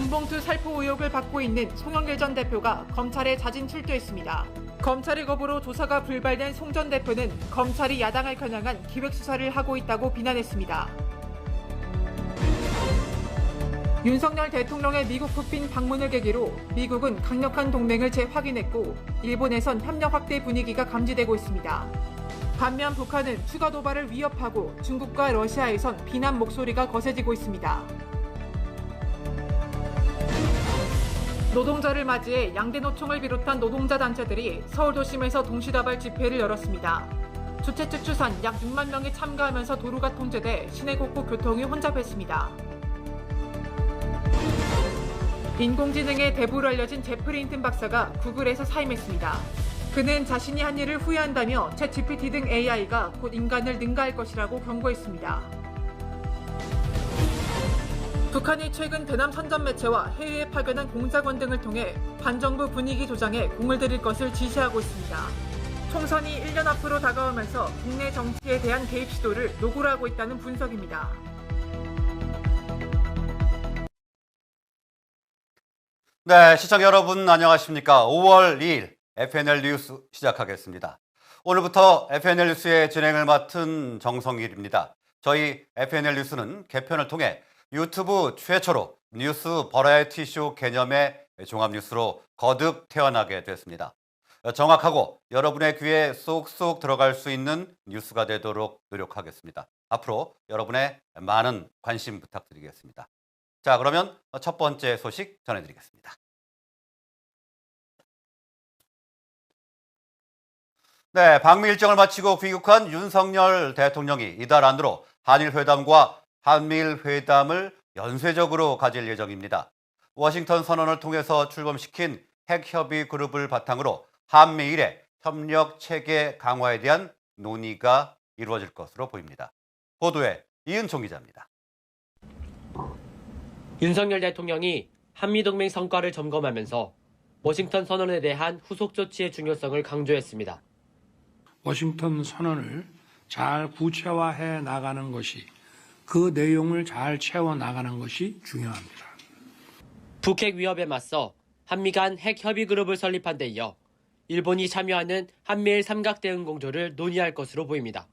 돈봉투 살포 의혹을 받고 있는 송영길 전 대표가 검찰에 자진 출두했습니다. 검찰의 거부로 조사가 불발된 송 전 대표는 검찰이 야당을 겨냥한 기획수사를 하고 있다고 비난했습니다. 윤석열 대통령의 미국 국빈 방문을 계기로 미국은 강력한 동맹을 재확인했고 일본에선 협력 확대 분위기가 감지되고 있습니다. 반면 북한은 추가 도발을 위협하고 중국과 러시아에선 비난 목소리가 거세지고 있습니다. 노동절을 맞이해 양대노총을 비롯한 노동자 단체들이 서울 도심에서 동시다발 집회를 열었습니다. 주최 측 추산 약 6만 명이 참가하면서 도로가 통제돼 시내 곳곳 교통이 혼잡했습니다. 인공지능의 대부로 알려진 제프리 힌튼 박사가 구글에서 사임했습니다. 그는 자신이 한 일을 후회한다며 챗GPT 등 AI가 곧 인간을 능가할 것이라고 경고했습니다. 북한이 최근 대남 선전 매체와 해외에 파견한 공작원 등을 통해 반정부 분위기 조장에 공을 들일 것을 지시하고 있습니다. 총선이 1년 앞으로 다가오면서 국내 정치에 대한 개입 시도를 노골 하고 있다는 분석입니다. 네, 시청자 여러분 안녕하십니까? 5월 2일 FNL 뉴스 시작하겠습니다. 오늘부터 FNL 뉴스의 진행을 맡은 정성일입니다. 저희 FNL 뉴스는 개편을 통해 유튜브 최초로 뉴스 버라이어티 쇼 개념의 종합 뉴스로 거듭 태어나게 됐습니다. 정확하고 여러분의 귀에 쏙쏙 들어갈 수 있는 뉴스가 되도록 노력하겠습니다. 앞으로 여러분의 많은 관심 부탁드리겠습니다. 자, 그러면 첫 번째 소식 전해드리겠습니다. 네, 방미 일정을 마치고 귀국한 윤석열 대통령이 이달 안으로 한일회담과 한미일회담을 연쇄적으로 가질 예정입니다. 워싱턴 선언을 통해서 출범시킨 핵협의 그룹을 바탕으로 한미일의 협력 체계 강화에 대한 논의가 이루어질 것으로 보입니다. 보도에 이은총 기자입니다. 윤석열 대통령이 한미동맹 성과를 점검하면서 워싱턴 선언에 대한 후속 조치의 중요성을 강조했습니다. 워싱턴 선언을 잘 구체화해 나가는 것이, 그 내용을 잘 채워 나가는 것이 중요합니다. 북핵 위협에 맞서 한미 간 핵협의 그룹을 설립한 데 이어 일본이 참여하는 한미일 삼각대응 공조를 논의할 것으로 보입니다.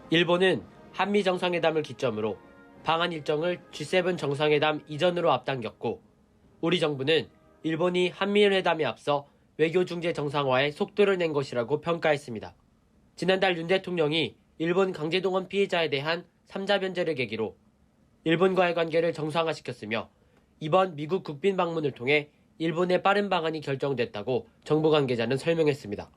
일본은 한미 정상회담을 기점으로 방한 일정을 G7 정상회담 이전으로 앞당겼고, 우리 정부는 일본이 한미일 회담에 앞서 외교 중재 정상화에 속도를 낸 것이라고 평가했습니다. 지난달 윤 대통령이 일본 강제동원 피해자에 대한 3자 변제를 계기로 일본과의 관계를 정상화시켰으며, 이번 미국 국빈 방문을 통해 일본의 빠른 방안이 결정됐다고 정부 관계자는 설명했습니다.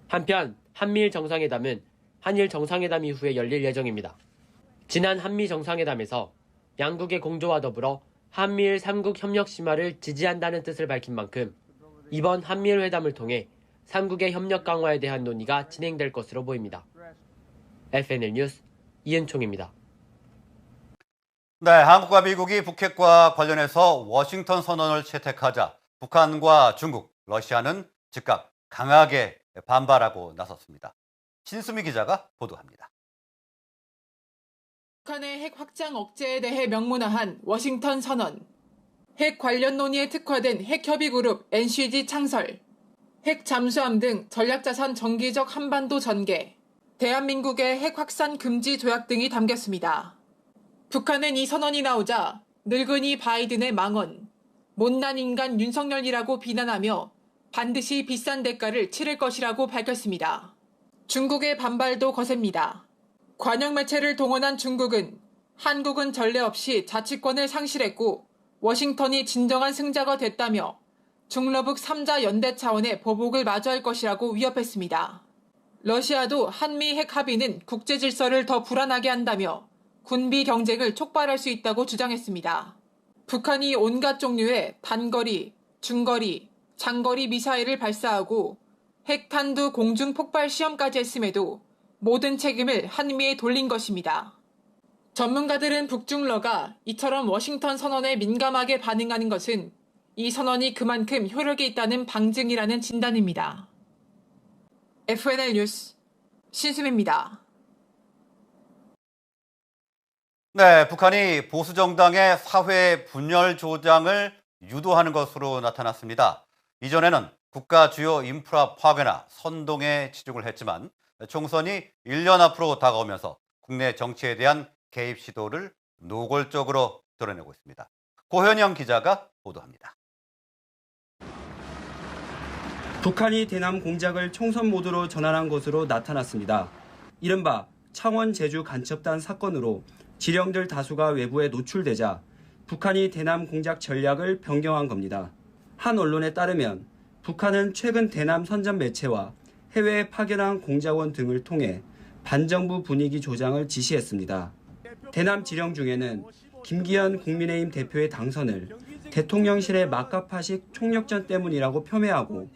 한편 한미일 정상회담은 한일 정상회담 이후에 열릴 예정입니다. 지난 한미 정상회담에서 양국의 공조와 더불어 한미일 3국 협력 심화를 지지한다는 뜻을 밝힌 만큼 이번 한미일 회담을 통해 3국의 협력 강화에 대한 논의가 진행될 것으로 보입니다. FNL 뉴스 이은총입니다. 네, 한국과 미국이 북핵과 관련해서 워싱턴 선언을 채택하자 북한과 중국, 러시아는 즉각 강하게 반발하고 나섰습니다. 신수미 기자가 보도합니다. 북한의 핵 확장 억제에 대해 명문화한 워싱턴 선언, 핵 관련 논의에 특화된 핵협의그룹 NCG 창설, 핵 잠수함 등 전략자산 정기적 한반도 전개, 대한민국의 핵 확산 금지 조약 등이 담겼습니다. 북한은 이 선언이 나오자 늙은이 바이든의 망언, 못난 인간 윤석열이라고 비난하며 반드시 비싼 대가를 치를 것이라고 밝혔습니다. 중국의 반발도 거셉니다. 관영 매체를 동원한 중국은 한국은 전례 없이 자치권을 상실했고 워싱턴이 진정한 승자가 됐다며 중러북 3자 연대 차원의 보복을 마주할 것이라고 위협했습니다. 러시아도 한미 핵 합의는 국제 질서를 더 불안하게 한다며 군비 경쟁을 촉발할 수 있다고 주장했습니다. 북한이 온갖 종류의 단거리, 중거리, 장거리 미사일을 발사하고 핵탄두 공중 폭발 시험까지 했음에도 모든 책임을 한미에 돌린 것입니다. 전문가들은 북중러가 이처럼 워싱턴 선언에 민감하게 반응하는 것은 이 선언이 그만큼 효력이 있다는 방증이라는 진단입니다. FNL 뉴스 신수미입니다. 네, 북한이 보수 정당의 사회 분열 조장을 유도하는 것으로 나타났습니다. 이전에는 국가 주요 인프라 파괴나 선동에 치중을 했지만 총선이 1년 앞으로 다가오면서 국내 정치에 대한 개입 시도를 노골적으로 드러내고 있습니다. 고현영 기자가 보도합니다. 북한이 대남 공작을 총선 모드로 전환한 것으로 나타났습니다. 이른바 창원 제주 간첩단 사건으로 지령들 다수가 외부에 노출되자 북한이 대남 공작 전략을 변경한 겁니다. 한 언론에 따르면 북한은 최근 대남 선전 매체와 해외에 파견한 공작원 등을 통해 반정부 분위기 조장을 지시했습니다. 대남 지령 중에는 김기현 국민의힘 대표의 당선을 대통령실의 막가파식 총력전 때문이라고 폄훼하고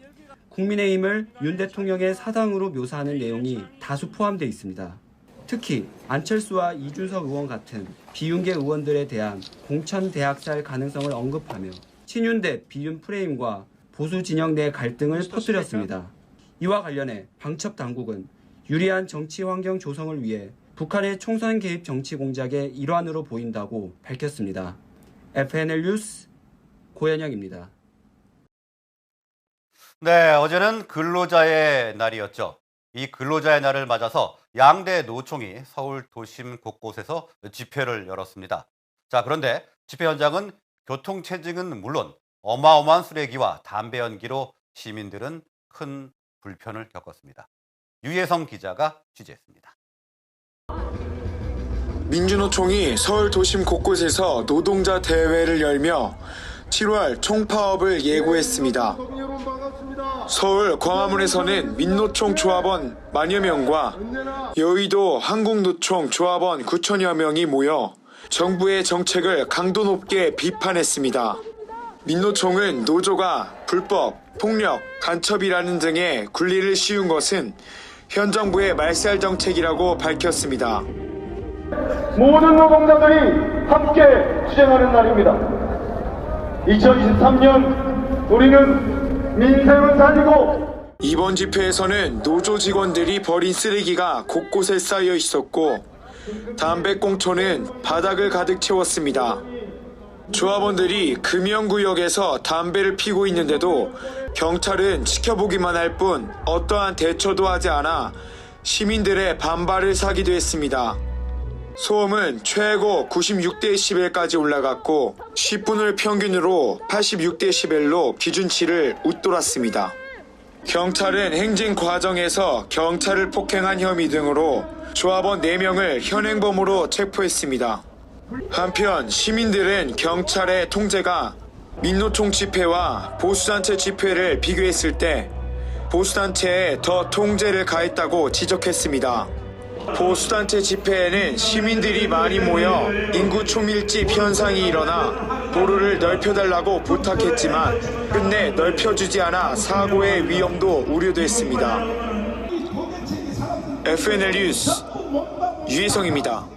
국민의힘을 윤 대통령의 사당으로 묘사하는 내용이 다수 포함되어 있습니다. 특히 안철수와 이준석 의원 같은 비윤계 의원들에 대한 공천 대학살 가능성을 언급하며 친윤 대 비윤 프레임과 보수 진영 내 갈등을 퍼뜨렸습니다. 이와 관련해 방첩 당국은 유리한 정치 환경 조성을 위해 북한의 총선 개입 정치 공작의 일환으로 보인다고 밝혔습니다. FNL 뉴스 고현영입니다. 네, 어제는 근로자의 날이었죠. 이 근로자의 날을 맞아서 양대 노총이 서울 도심 곳곳에서 집회를 열었습니다. 자, 그런데 집회 현장은 교통체증은 물론 어마어마한 쓰레기와 담배 연기로 시민들은 큰 불편을 겪었습니다. 유예성 기자가 취재했습니다. 민주노총이 서울 도심 곳곳에서 노동자 대회를 열며 7월 총파업을 예고했습니다. 서울 광화문에서는 민노총 조합원 만여 명과 여의도 한국노총 조합원 9천여 명이 모여 정부의 정책을 강도 높게 비판했습니다. 민노총은 노조가 불법, 폭력, 간첩이라는 등의 굴리를 씌운 것은 현 정부의 말살 정책이라고 밝혔습니다. 모든 노동자들이 함께 투쟁하는 날입니다. 2023년 우리는 민생을 살리고 이번 집회에서는 노조 직원들이 버린 쓰레기가 곳곳에 쌓여 있었고 담배꽁초는 바닥을 가득 채웠습니다. 조합원들이 금연구역에서 담배를 피고 있는데도 경찰은 지켜보기만 할 뿐 어떠한 대처도 하지 않아 시민들의 반발을 사기도 했습니다. 소음은 최고 96dB까지 올라갔고 10분을 평균으로 86dB로 기준치를 웃돌았습니다. 경찰은 행진 과정에서 경찰을 폭행한 혐의 등으로 조합원 4명을 현행범으로 체포했습니다. 한편 시민들은 경찰의 통제가 민노총 집회와 보수단체 집회를 비교했을 때 보수단체에 더 통제를 가했다고 지적했습니다. 보수단체 집회에는 시민들이 많이 모여 인구 초밀집 현상이 일어나 도로를 넓혀달라고 부탁했지만 끝내 넓혀주지 않아 사고의 위험도 우려됐습니다. FNL 뉴스 유희성입니다.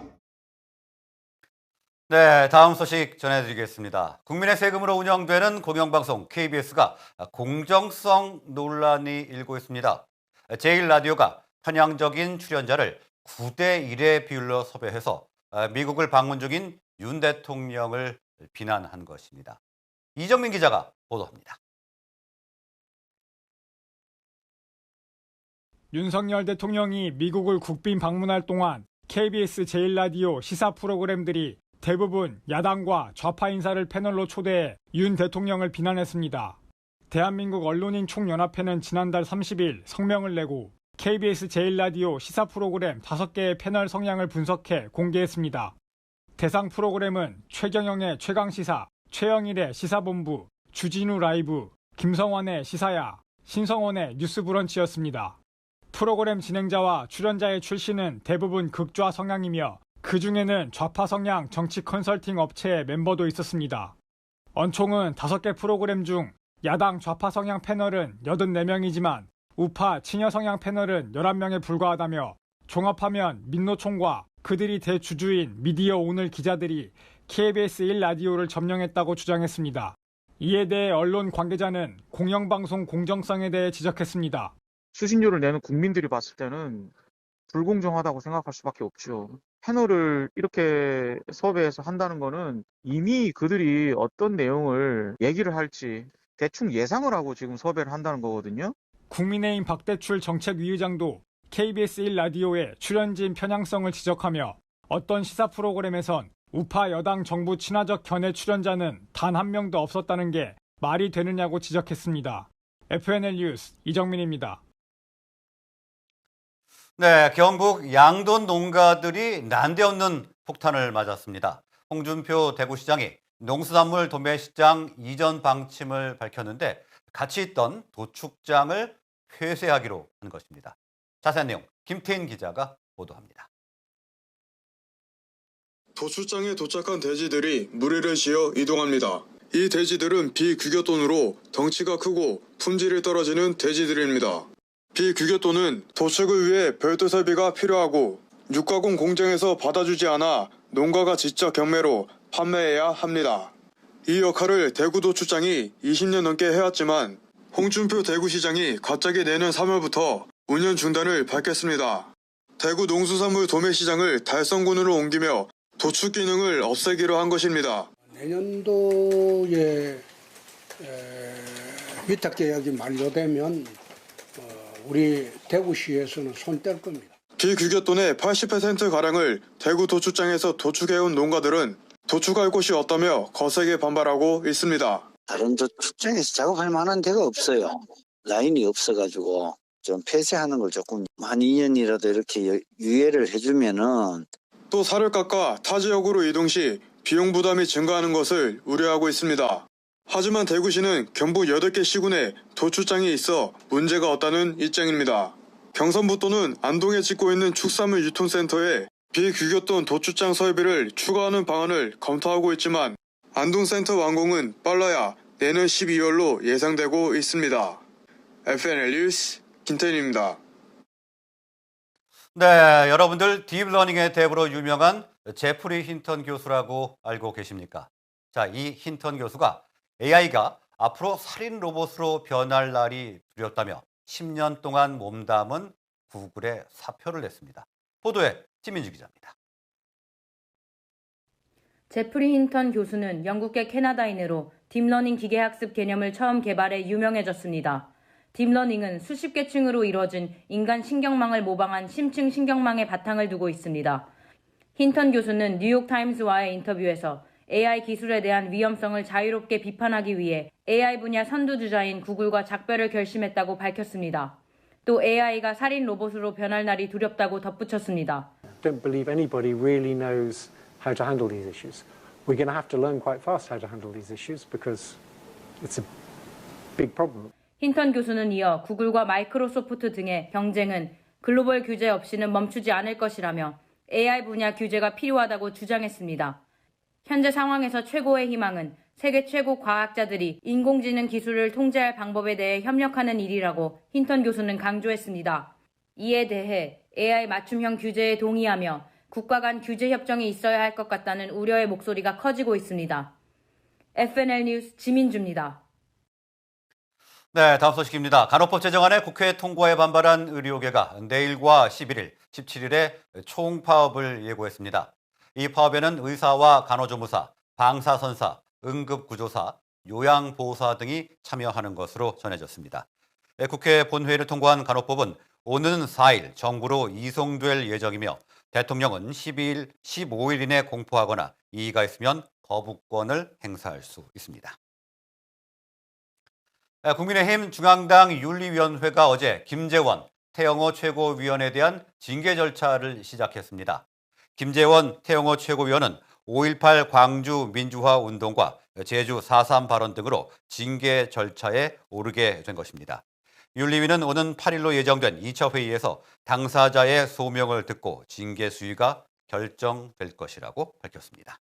네, 다음 소식 전해드리겠습니다. 국민의 세금으로 운영되는 공영방송 KBS가 공정성 논란이 일고 있습니다. 제1라디오가 편향적인 출연자를 9대1의 비율로 섭외해서 미국을 방문 중인 윤 대통령을 비난한 것입니다. 이정민 기자가 보도합니다. 윤석열 대통령이 미국을 국빈 방문할 동안 KBS 제1라디오 시사 프로그램들이 대부분 야당과 좌파 인사를 패널로 초대해 윤 대통령을 비난했습니다. 대한민국 언론인 총연합회는 지난달 30일 성명을 내고 KBS 제1라디오 시사 프로그램 5개의 패널 성향을 분석해 공개했습니다. 대상 프로그램은 최경영의 최강시사, 최영일의 시사본부, 주진우 라이브, 김성환의 시사야, 신성원의 뉴스브런치였습니다. 프로그램 진행자와 출연자의 출신은 대부분 극좌 성향이며 그 중에는 좌파 성향 정치 컨설팅 업체의 멤버도 있었습니다. 언총은 5개 프로그램 중 야당 좌파 성향 패널은 84명이지만 우파 친여 성향 패널은 11명에 불과하다며 종합하면 민노총과 그들이 대주주인 미디어 오늘 기자들이 KBS 1라디오를 점령했다고 주장했습니다. 이에 대해 언론 관계자는 공영방송 공정성에 대해 지적했습니다. 수신료를 내는 국민들이 봤을 때는 불공정하다고 생각할 수밖에 없죠. 패널을 이렇게 섭외해서 한다는 거는 이미 그들이 어떤 내용을 얘기를 할지 대충 예상을 하고 지금 섭외를 한다는 거거든요. 국민의힘 박대출 정책위의장도 KBS 1라디오의 출연진 편향성을 지적하며 어떤 시사 프로그램에선 우파 여당 정부 친화적 견해 출연자는 단 한 명도 없었다는 게 말이 되느냐고 지적했습니다. FNL 뉴스 이정민입니다. 네, 경북 양돈 농가들이 난데없는 폭탄을 맞았습니다. 홍준표 대구시장이 농수산물 도매시장 이전 방침을 밝혔는데 같이 있던 도축장을 폐쇄하기로 한 것입니다. 자세한 내용 김태인 기자가 보도합니다. 도축장에 도착한 돼지들이 무리를 지어 이동합니다. 이 돼지들은 비규격돈으로 덩치가 크고 품질이 떨어지는 돼지들입니다. 비규격돈은 도축을 위해 별도 설비가 필요하고 육가공 공장에서 받아주지 않아 농가가 직접 경매로 판매해야 합니다. 이 역할을 대구 도축장이 20년 넘게 해왔지만 홍준표 대구시장이 갑자기 내년 3월부터 운영 중단을 밝혔습니다. 대구 농수산물 도매시장을 달성군으로 옮기며 도축 기능을 없애기로 한 것입니다. 내년도에 위탁 계약이 만료되면 우리 대구시에서는 손 뗄 겁니다. 비규격돈의 80%가량을 대구 도축장에서 도축해온 농가들은 도축할 곳이 없다며 거세게 반발하고 있습니다. 다른 도축장에서 작업할 만한 데가 없어요. 라인이 없어가지고 좀 폐쇄하는 걸 조금 한 2년이라도 이렇게 유예를 해주면은 또 살을 깎아 타 지역으로 이동 시 비용 부담이 증가하는 것을 우려하고 있습니다. 하지만 대구시는 경북 8개 시군에 도축장이 있어 문제가 없다는 입장입니다. 경선북도는 안동에 짓고 있는 축산물 유통센터에 비규격돈 도축장 설비를 추가하는 방안을 검토하고 있지만 안동센터 완공은 빨라야 내년 12월로 예상되고 있습니다. FNL 뉴스 김태인입니다. 네, 여러분들 딥러닝의 대부로 유명한 제프리 힌턴 교수라고 알고 계십니까? 자, 이 힌턴 교수가 AI가 앞으로 살인 로봇으로 변할 날이 두렵다며 10년 동안 몸담은 구글에 사표를 냈습니다. 보도에 지민주 기자입니다. 제프리 힌턴 교수는 영국계 캐나다인으로 딥러닝 기계학습 개념을 처음 개발해 유명해졌습니다. 딥러닝은 수십 개 층으로 이루어진 인간 신경망을 모방한 심층 신경망에 바탕을 두고 있습니다. 힌턴 교수는 뉴욕타임스와의 인터뷰에서 AI 기술에 대한 위험성을 자유롭게 비판하기 위해 AI 분야 선두주자인 구글과 작별을 결심했다고 밝혔습니다. 또 AI가 살인 로봇으로 변할 날이 두렵다고 덧붙였습니다. Don't believe anybody really knows how to handle these issues. We're going to have to learn quite fast how to handle these issues because it's a big problem. 힌턴 교수는 이어 구글과 마이크로소프트 등의 경쟁은 글로벌 규제 없이는 멈추지 않을 것이라며 AI 분야 규제가 필요하다고 주장했습니다. 현재 상황에서 최고의 희망은 세계 최고 과학자들이 인공지능 기술을 통제할 방법에 대해 협력하는 일이라고 힌턴 교수는 강조했습니다. 이에 대해 AI 맞춤형 규제에 동의하며 국가 간 규제 협정이 있어야 할 것 같다는 우려의 목소리가 커지고 있습니다. FNL 뉴스 지민주입니다. 네, 다음 소식입니다. 간호법 제정안에 국회 통과에 반발한 의료계가 내일과 11일, 17일에 총파업을 예고했습니다. 이 파업에는 의사와 간호조무사, 방사선사, 응급구조사, 요양보호사 등이 참여하는 것으로 전해졌습니다. 국회 본회의를 통과한 간호법은 오는 4일 정부로 이송될 예정이며 대통령은 12일, 15일 이내 공포하거나 이의가 있으면 거부권을 행사할 수 있습니다. 국민의힘 중앙당 윤리위원회가 어제 김재원 태영호 최고위원에 대한 징계 절차를 시작했습니다. 김재원 태영호 최고위원은 5.18 광주 민주화 운동과 제주 4.3 발언 등으로 징계 절차에 오르게 된 것입니다. 윤리위는 오는 8일로 예정된 2차 회의에서 당사자의 소명을 듣고 징계 수위가 결정될 것이라고 밝혔습니다.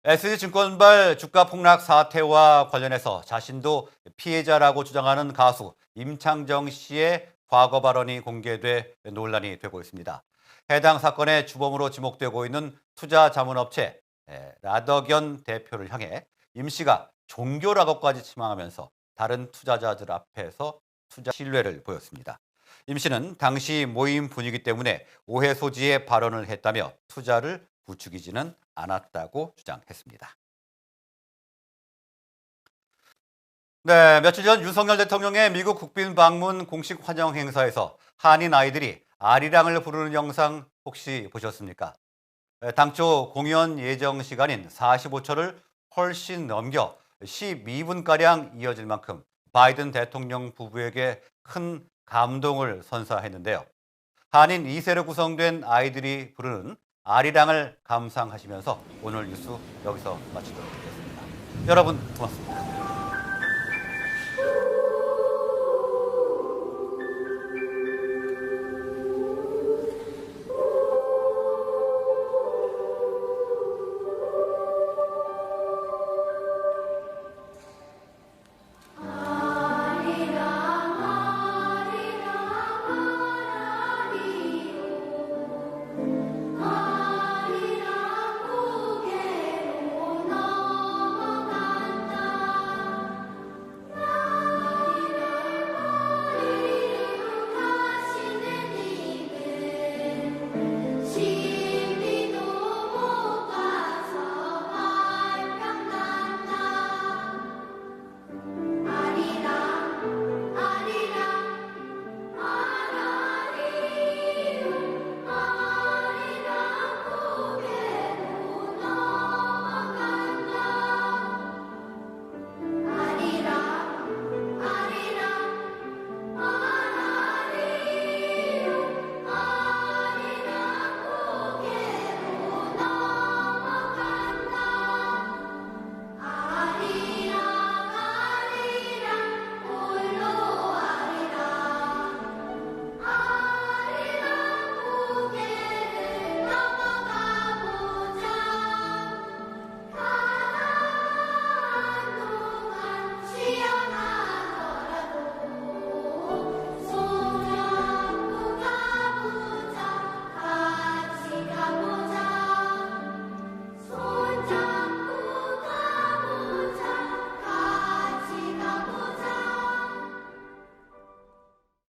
SG증권발 주가 폭락 사태와 관련해서 자신도 피해자라고 주장하는 가수 임창정 씨의 과거 발언이 공개돼 논란이 되고 있습니다. 해당 사건의 주범으로 지목되고 있는 투자자문업체 라더견 대표를 향해 임 씨가 종교라고까지 치망하면서 다른 투자자들 앞에서 투자 신뢰를 보였습니다. 임 씨는 당시 모임 분위기 때문에 오해 소지의 발언을 했다며 투자를 부추기지는 않았다고 주장했습니다. 네, 며칠 전 윤석열 대통령의 미국 국빈 방문 공식 환영 행사에서 한인 아이들이 아리랑을 부르는 영상 혹시 보셨습니까? 당초 공연 예정 시간인 45초를 훨씬 넘겨 12분가량 이어질 만큼 바이든 대통령 부부에게 큰 감동을 선사했는데요. 한인 2세로 구성된 아이들이 부르는 아리랑을 감상하시면서 오늘 뉴스 여기서 마치도록 하겠습니다. 여러분 고맙습니다.